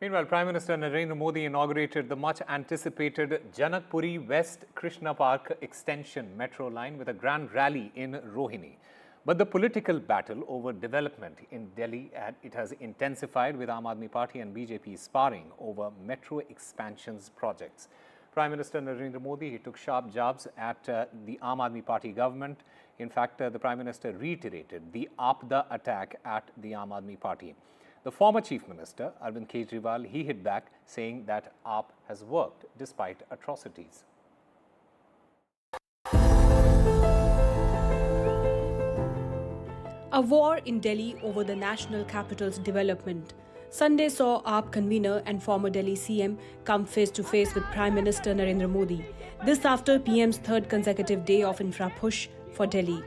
Meanwhile, Prime Minister Narendra Modi inaugurated the much-anticipated Janakpuri West Krishna Park Extension metro line with a grand rally in Rohini. But the political battle over development in Delhi it has intensified, with Aam Aadmi Party and BJP sparring over metro expansions projects. Prime Minister Narendra Modi took sharp jabs at the Aam Aadmi Party government. In fact, the Prime Minister reiterated the Aapda attack at the Aam Aadmi Party. The former Chief Minister, Arvind Kejriwal, he hit back, saying that AAP has worked despite atrocities. A war in Delhi over the national capital's development. Sunday saw AAP convener and former Delhi CM come face to face with Prime Minister Narendra Modi. This after PM's third consecutive day of infra push for Delhi.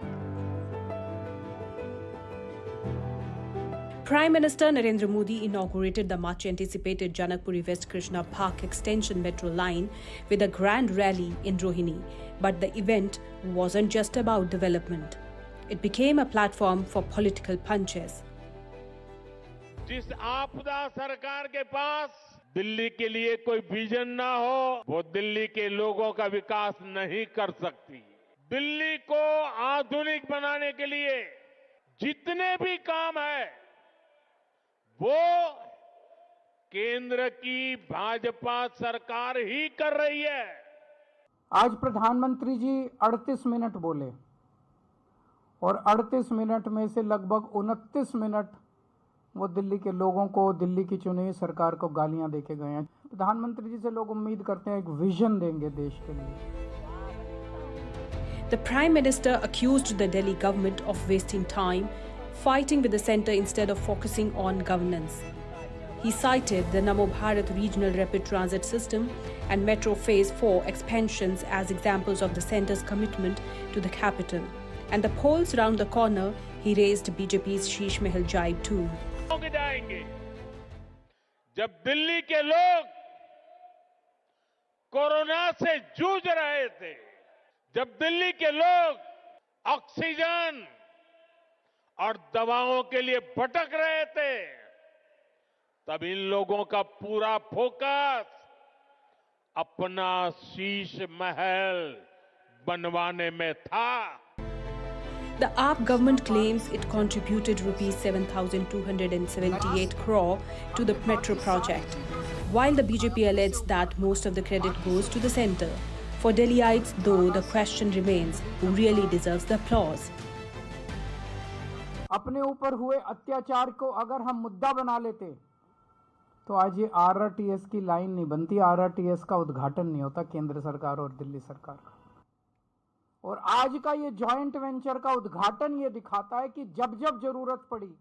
Prime Minister Narendra Modi inaugurated the much-anticipated Janakpuri West Krishna Park Extension metro line with a grand rally in Rohini. But the event wasn't just about development. It became a platform for political punches. जिस आपदा सरकार के पास दिल्ली के लिए कोई vision ना हो, वो दिल्ली के लोगों का विकास नहीं कर सकती। दिल्ली को आधुनिक बनाने के लिए जितने भी काम है, वो केंद्र की भाजपा सरकार ही कर रही है। आज प्रधानमंत्री जी 38 मिनट बोले और 38 मिनट में से लगभग 29 मिनट वो दिल्ली के लोगों को, दिल्ली की चुनी हुई सरकार को गालियां देके गए हैं। प्रधानमंत्री जी से लोग उम्मीद करते हैं एक विजन देंगे देश के लिए। The Prime Minister accused the Delhi government of wasting time fighting with the centre instead of focusing on governance. He cited the Namo Bharat regional rapid transit system and Metro Phase 4 expansions as examples of the centre's commitment to the capital. And the polls round the corner, he raised BJP's Sheesh Mahal jibe too. जब दिल्ली के लोग corona से जूझ रहे थे, जब दिल्ली के लोग ऑक्सीजन और दवाओं के लिए भटक रहे थे, तब इन लोगों का पूरा फोकस अपना शीश महल बनवाने में था। The AAP government claims it contributed rupees 7,278 crore to the metro project, while the BJP alleges that most of the credit goes to the centre. For Delhiites, though, the question remains, who really deserves the applause? अपने ऊपर हुए अत्याचार को अगर हम मुद्दा बना लेते तो आज ये आरआरटीएस की लाइन नहीं बनती, आरआरटीएस का उद्घाटन नहीं होता केंद्र सरकार और दिल्ली सरकार का। और आज का ये जॉइंट वेंचर का उद्घाटन ये दिखाता है कि जब जब जरूरत पड़ी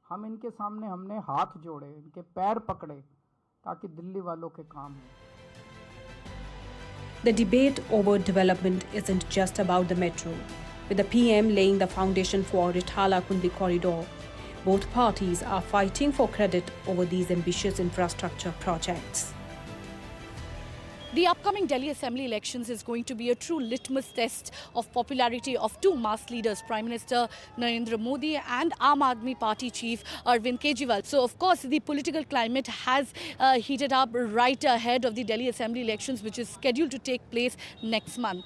हम इनके सामने हमने हाथ जोड़े, इनके पैर पकड़े ताकि दिल्ली वालों के काम हो। The debate over development isn't just about the metro. With the PM laying the foundation for Rithala-Kundli corridor, both parties are fighting for credit over these ambitious infrastructure projects. The upcoming Delhi Assembly elections is going to be a true litmus test of popularity of two mass leaders, Prime Minister Narendra Modi and Aam Aadmi Party chief Arvind Kejriwal. So, of course, the political climate has heated up right ahead of the Delhi Assembly elections, which is scheduled to take place next month.